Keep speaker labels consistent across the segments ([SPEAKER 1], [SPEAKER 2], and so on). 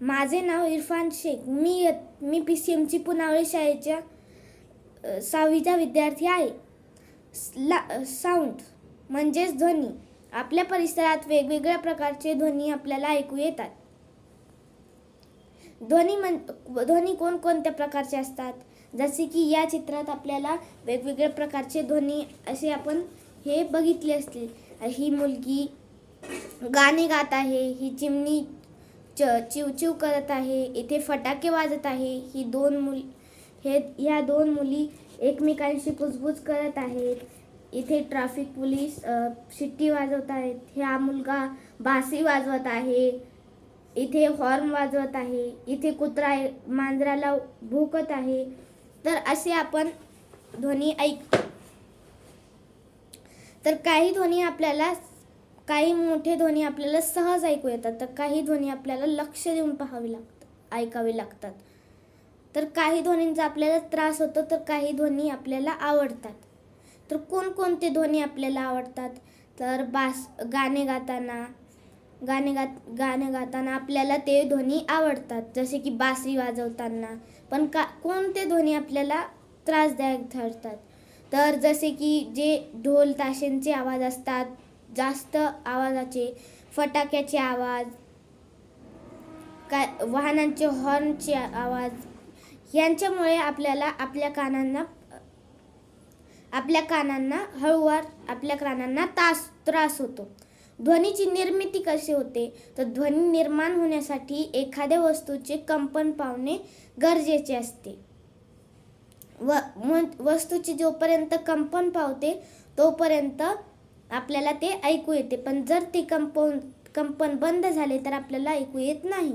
[SPEAKER 1] माझे नाव इरफान शेख. मी PCMC पुनावळे शाळेच्या 6वीचा विद्यार्थी आहे. साऊंड म्हणजेच ध्वनी. आपल्या परिसरात वेगवेगळ्या प्रकारचे ध्वनी आपल्याला ऐकू येतात. ध्वनी कोणकोणत्या प्रकारचे असतात, जसे की या चित्रात आपल्याला वेगवेगळ्या प्रकारचे ध्वनी असे आपण हे बघितले असतील. ही मुलगी गाणे गात आहे, ही चिमणी चिवचिव करत आहे, इथे फटाके वाजत आहे, ह्या दोन मुली एकमेकांशी कुजबुज करत आहेत, इथे ट्रॅफिक पोलीस शिट्टी वाजवत आहेत, हा मुलगा बासरी वाजवत आहे, इथे हॉर्न वाजवत आहे, इथे कुत्रा मांजराला भुंकत आहे. तर असे आपण ध्वनी तर काही मोठे ध्वनी आपल्याला सहज ऐकू येतात, तर काही ध्वनी आपल्याला लक्ष देऊन ऐकावे लागतात. तर काही ध्वनींचा आपल्याला त्रास होतो, तर काही ध्वनी आपल्याला आवडतात. तर कोणकोणते ध्वनी आपल्याला आवडतात, तर गाणे गाताना आपल्याला ते ध्वनी आवडतात, जसे की बासरी वाजवताना. पण कोणते ध्वनी आपल्याला त्रासदायक ठरतात, तर जसे की जे ढोल ताशांचे आवाज असतात, जास्त आवाजाचे, फटाक्याचे आवाज, वाहनांचे हॉर्नचे आवाज, यांच्यामुळे आपल्याला आपल्या कानांना त्रास होतो. ध्वनीची निर्मिती कशी होते, तर ध्वनी निर्माण होण्यासाठी एखाद्या वस्तूचे कंपन पावणे गरजेचे असते. वस्तूचे जोपर्यंत कंपन पावते तोपर्यंत आपल्याला ते ऐकू येते, पण जर ते कंपन बंद झाले तर आपल्याला ऐकू येत नाही.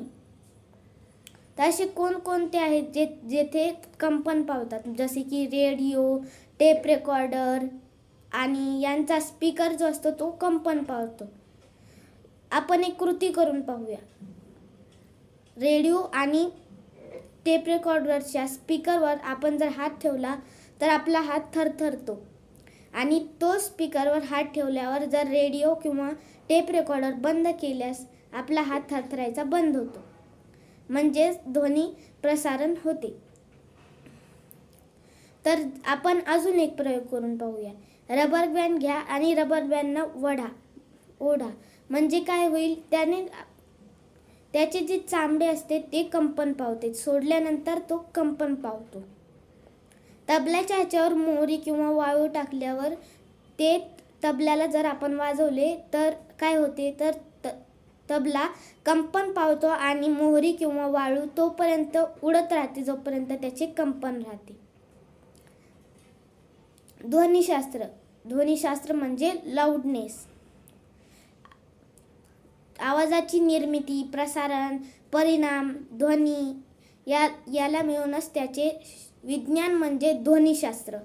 [SPEAKER 1] तर असे कोणकोणते आहेत जेथे कंपन पावतात, जसे की रेडिओ, टेप रेकॉर्डर आणि यांचा स्पीकर जो असतो तो कंपन पावतो. आपण एक कृती करून पाहूया. रेडिओ आणि टेप रेकॉर्डरच्या स्पीकरवर आपण जर हात ठेवला तर आपला हात थरथरतो, आणि तो स्पीकरवर हात ठेवल्यावर जर रेडिओ किंवा टेप रेकॉर्डर बंद केल्यास आपला हात थरथरायचा बंद होतो, म्हणजेच ध्वनी प्रसारण होते. तर आपण अजून एक प्रयोग करून पाहूया. रबर बँड घ्या आणि रबर बँडनं ओढा. म्हणजे काय होईल, त्याचे जे चामडे असते ते कंपन पावते, सोडल्यानंतर तो कंपन पावतो. तबल्याच्या ह्याच्यावर मोहरी किंवा वाळू टाकल्यावर ते तबल्याला जर आपण वाजवले तर काय होते, तर तबला कंपन पावतो आणि मोहरी किंवा वाळू तोपर्यंत उडत राहते जोपर्यंत त्याचे कंपन राहते. ध्वनिशास्त्र म्हणजे लाऊडनेस. आवाजाची निर्मिती, प्रसारण, परिणाम, ध्वनी याला मिळूनच त्याचे विज्ञान म्हणजे ध्वनिशास्त्र.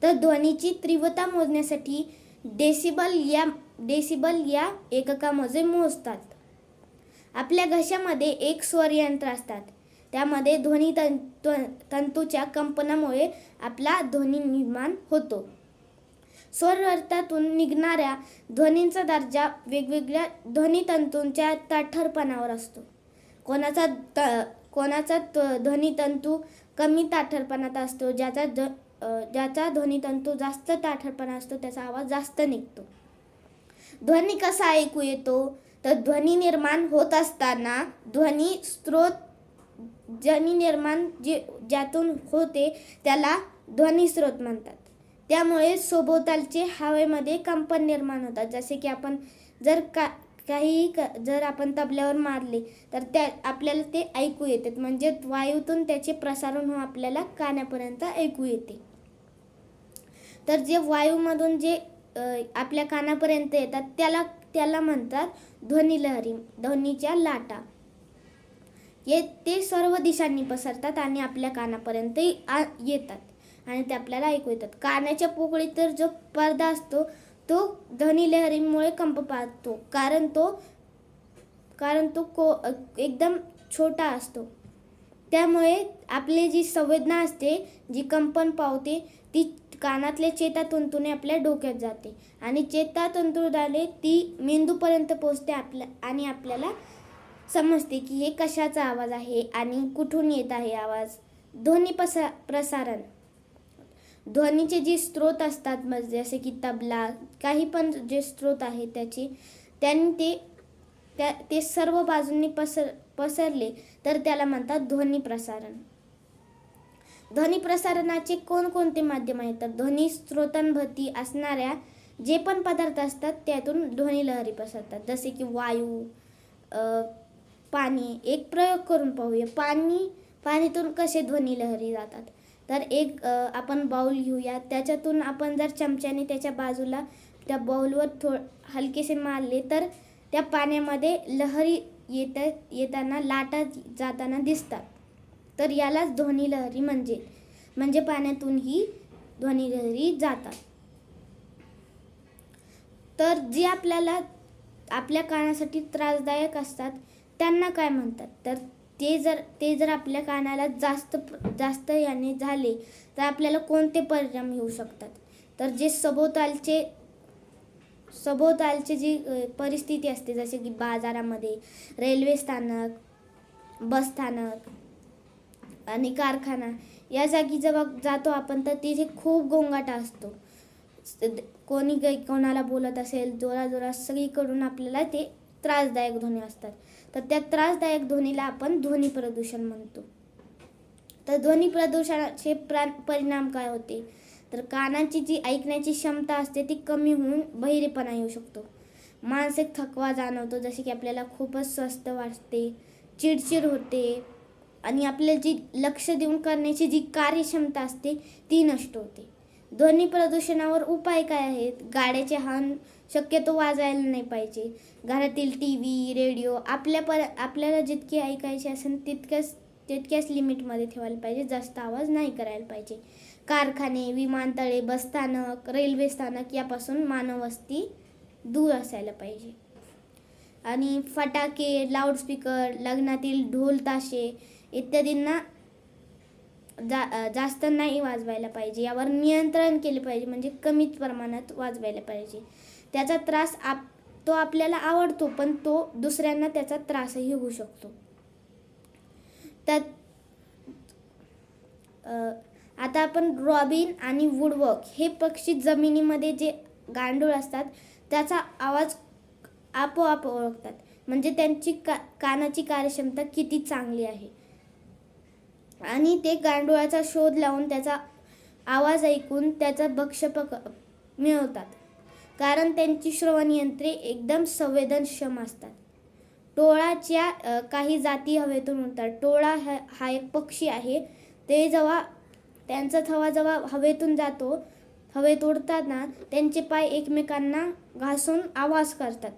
[SPEAKER 1] तर ध्वनीची तीव्रता मोजण्यासाठी डेसिबल या एककामध्ये मोजतात. आपल्या घशामध्ये एक स्वर यंत्र असतात, त्यामध्ये ध्वनी तंतूच्या कंपनामुळे आपला ध्वनी निर्माण होतो. स्वररथातून निघणाऱ्या ध्वनींचा दर्जा वेगवेगळ्या ध्वनितंतूंच्या ताठरपणावर असतो. कोणाचा ध्वनितंतू कमी ताठरपणात असतो, ज्याचा ध्वनितंतू जास्त ताठरपणा असतो त्याचा आवाज जास्त निघतो. ध्वनी कसा ऐकू येतो, तर ध्वनी निर्माण होत असताना निर्माण ज्यातून होते त्याला ध्वनिस्रोत म्हणतात. त्यामुळे सभोवतालचे हवेमध्ये कंपन निर्माण होतात. जसे की आपण जर आपण तबल्यावर मारले तर आपल्याला ते ऐकू येते, म्हणजे वायूतून त्याचे प्रसारण होऊन आपल्याला कानापर्यंत ऐकू येते. तर जे वायूमधून जे आपल्या कानापर्यंत येतात त्याला म्हणतात ध्वनिलहरी, ध्वनीच्या लाटा. ते सर्व दिशांनी पसरतात आणि आपल्या कानापर्यंत येतात आणि ते आपल्याला ऐकू येतात. कानाच्या पोकळीत तर जो पडदा असतो तो ध्वनिलहरीमुळे कंप पावतो, कारण तो एकदम छोटा असतो. त्यामुळे आपली जी संवेदना असते, जी कंपन पावते, ती कानातल्या चेतातंतूने आपल्या डोक्यात जाते आणि चेतातंतूद्वारे ती मेंदूपर्यंत पोहोचते आणि आपल्याला समजते की हे कशाचा आवाज आहे आणि कुठून येत आहे आवाज. ध्वनी प्रसारण, ध्वनीचे जे स्रोत असतात म्हणजे जसे की तबला, काही पण जे स्रोत आहे त्यांनी ते सर्व बाजूंनी पसरले तर त्याला म्हणतात ध्वनी प्रसारण. ध्वनी प्रसारणाचे कोणकोणते माध्यम आहेत तर ध्वनी स्रोतांभोवती असणाऱ्या जे पण पदार्थ असतात त्यातून ध्वनी लहरी पसरतात. जसे की वायू, पाणी. एक प्रयोग करून पाहूया. पाणीतून कसे ध्वनी लहरी जातात. तर आपण बाउल घेऊया. त्याच्यातून आपण जर चमच्याने त्याच्या बाजूला त्या बाउलवर हलकेसे मारले तर त्या पाण्यामध्ये लहरी येताना लाटा जाताना दिसतात. तर यालाच ध्वनी लहरी म्हणजे पाण्यातूनही ध्वनी लहरी जातात. तर जे आपल्या कानासाठी त्रासदायक असतात त्यांना काय म्हणतात तर ते जर आपल्या कानाला जास्त याने झाले तर आपल्याला कोणते परिणाम होऊ शकतात. तर जे सभोवतालची जी परिस्थिती असते जसे की बाजारामध्ये, रेल्वे स्थानक, बस स्थानक आणि कारखाना या जागी जेव्हा जातो आपण तर तिथे खूप गोंगाट असतो. कोणाला बोलत असेल जोराजोरात सगळीकडून आपल्याला ते त्रासदायक ध्वनी असतात. तर त्या त्रासदायक ध्वनीला आपण ध्वनी प्रदूषण म्हणतो. तर ध्वनी प्रदूषणाचे परिणाम काय होते तर कानाची जी ऐकण्याची क्षमता असते ती कमी होऊन बहिरेपणा येऊ शकतो. मानसिक थकवा जाणवतो जसे की आपल्याला खूपच स्वस्त वाटते, चिडचिड होते आणि आपल्याला जी लक्ष देऊन करण्याची जी कार्यक्षमता असते ती नष्ट होते. ध्वनी प्रदूषणावर उपाय काय आहेत. गाड्याचे हॉर्न शक्यतो वाजायला नाही पाहिजे. घरातील TV, रेडिओ आपल्याला जितके ऐकायचे असेल तितक्याच लिमिटमध्ये ठेवायला पाहिजे. जास्त आवाज नाही करायला पाहिजे. कारखाने, विमानतळे, बसस्थानक, रेल्वे स्थानक यापासून मानववस्ती दूर असायला पाहिजे. आणि फटाके, लाऊडस्पीकर, लग्नातील ढोल ताशे इत्यादींना जास्त नाही वाजवायला पाहिजे. यावर नियंत्रण केले पाहिजे म्हणजे कमीच प्रमाणात वाजवायला पाहिजे. त्याचा त्रास तो आपल्याला आवडतो पण तो दुसऱ्यांना त्याचा त्रासही होऊ शकतो. आता आपण रॉबिन आणि वुडवॉक हे पक्षी जमिनीमध्ये जे गांडूळ असतात त्याचा आवाज आपोआप ओळखतात म्हणजे त्यांची कानाची कार्यक्षमता किती चांगली आहे. आणि ते गांडुळाचा शोध लावून त्याचा आवाज ऐकून त्याचा भक्ष्य मिळवतात कारण त्यांची श्रवणयंत्रे एकदम संवेदनक्षम असतात. टोळाच्या काही जाती हवेतून उडतात. टोळा हा एक पक्षी आहे. ते त्यांचा थवा जेव्हा हवेतून जातो, हवेत उडताना त्यांचे पाय एकमेकांना घासून आवाज करतात.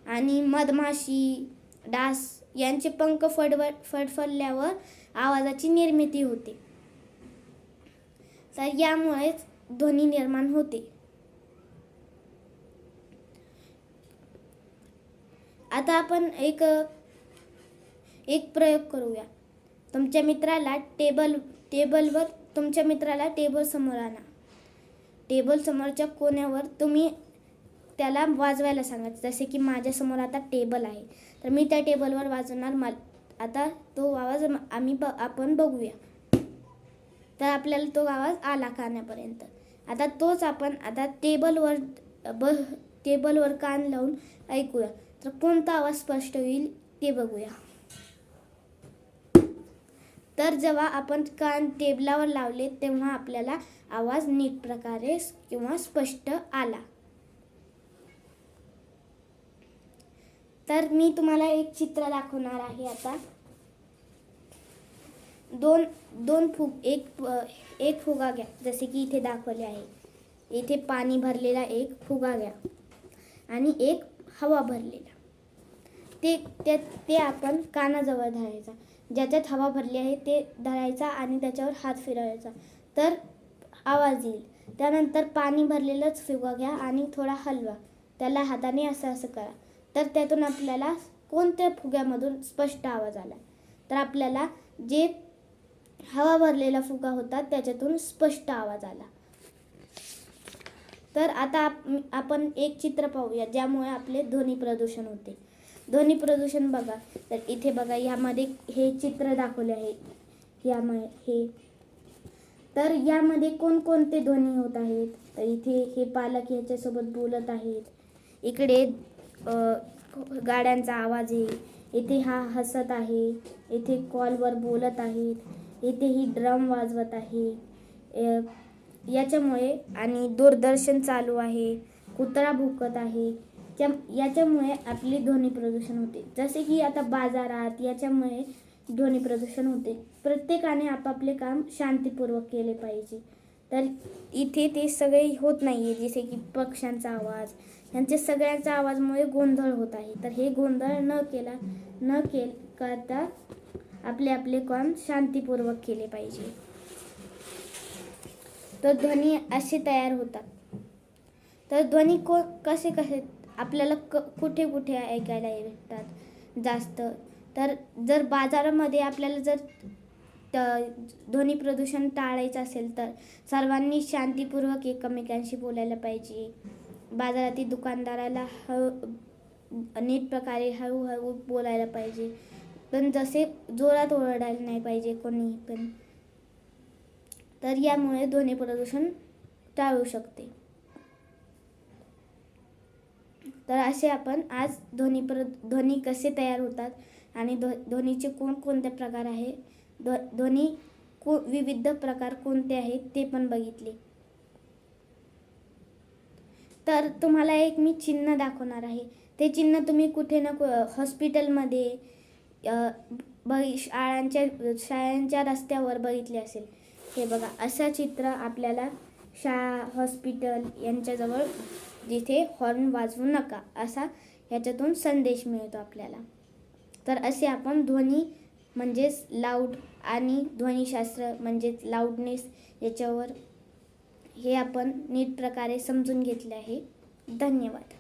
[SPEAKER 1] आणि मधमाशी, डास यांचे पंख फडफडल्यावर आवाजाची निर्मिती होते. तर यामुळेच ध्वनी निर्माण होते. आता आपण एक प्रयोग करूया. तुमच्या मित्राला टेबल समोर आणा. टेबल समोरच्या कोण्यावर तुम्ही त्याला वाजवायला सांगा. जसे की माझ्यासमोर आता टेबल आहे तर मी त्या टेबलवर वाजवणार. आता तो आवाज आपण बघूया. तर आपल्याला तो आवाज आला कानापर्यंत. आता तोच आपण टेबलवर कान लावून ऐकूया. तर कोणता आवाज स्पष्ट होईल ते बघूया. तर जेव्हा आपण कान टेबलावर लावले तेव्हा आपल्याला आवाज नीट प्रकारे किंवा स्पष्ट आला. तर मी तुम्हाला एक चित्र दाखवणार आहे आता. एक फुगा घ्या जसे की इथे दाखवले आहे. इथे पाणी भरलेला एक फुगा घ्या आणि एक हवा भरलेला. ते आपण कानाजवळ धरायचा. ज्याच्यात हवा भरली आहे ते धरायचा आणि त्याच्यावर हात फिरवायचा तर आवाज येईल. त्यानंतर पाणी भरलेलाच फुगा घ्या आणि थोडा हलवा. त्याला हाताने असं करा. तर त्यातून आपल्याला कोणत्या फुग्यामधून स्पष्ट आवाज आला. तर आपल्याला जे हवा भरलेला फुगा होता त्याच्यातून स्पष्ट आवाज आला. तर आता आपण एक चित्र पाहूया ज्यामुळे आपले ध्वनी प्रदूषण होते. ध्वनी प्रदूषण बघा, तर इथे बघा यामध्ये हे चित्र दाखवले आहे. हे तर यामध्ये कोणकोणते ध्वनी होत आहेत, तर इथे हे पालक याच्यासोबत बोलत आहेत, इकडे गाड्यांचा आवाज आहे, इथे हा हसत आहे, इथे कॉलवर बोलत आहेत, इथे ही ड्रम वाजवत आहे, याच्यामुळे आणि दूरदर्शन चालू आहे, कुत्रा भुकत आहे, याच्यामुळे आपली ध्वनी प्रदूषण होते. जसे की आता बाजारात याच्यामुळे ध्वनी प्रदूषण होते. प्रत्येकाने आपापले काम शांतीपूर्वक केले पाहिजे. तर इथे ते सगळे होत नाही आहे, जसे की पक्ष्यांचा आवाज, यांच्या सगळ्यांच्या आवाजामुळे गोंधळ होत आहे. तर हे गोंधळ न करता आपले काम शांतीपूर्वक केले पाहिजे. तर ध्वनी असे तयार होतात. तर ध्वनी कसे आपल्याला कुठे कुठे ऐकायला भेटतात जास्त, तर जर बाजारामध्ये आपल्याला जर ध्वनी प्रदूषण टाळायचं असेल तर सर्वांनी शांतीपूर्वक एकमेकांशी बोलायला पाहिजे. बाजारातील दुकानदाराला नीट प्रकारे हळूहळू बोलायला पाहिजे, पण जसे जोरात ओरडायला नाही पाहिजे कोणी पण. तर यामुळे ध्वनी प्रदूषण टाळू शकते. तर असे आपण आज ध्वनी कसे तयार होतात आणि ध्वनीचे कोणकोणते प्रकार आहे, विविध प्रकार कोणते आहेत ते पण बघितले. तर तुम्हाला एक मी चिन्ह दाखवणार आहे. ते चिन्ह तुम्ही कुठे ना हॉस्पिटलमध्ये, शाळांच्या रस्त्यावर बघितले असेल. हे बघा, असं चित्र आपल्याला शाळा, हॉस्पिटल यांच्याजवळ जिथे हॉर्न वाजवू नका असा ह्याच्यातून संदेश मिळतो आपल्याला. तर असे आपण ध्वनी म्हणजेच लाऊड आणि ध्वनीशास्त्र म्हणजेच लाऊडनेस याच्यावर हे आपण नीट प्रकारे समजून घेतले आहे. धन्यवाद.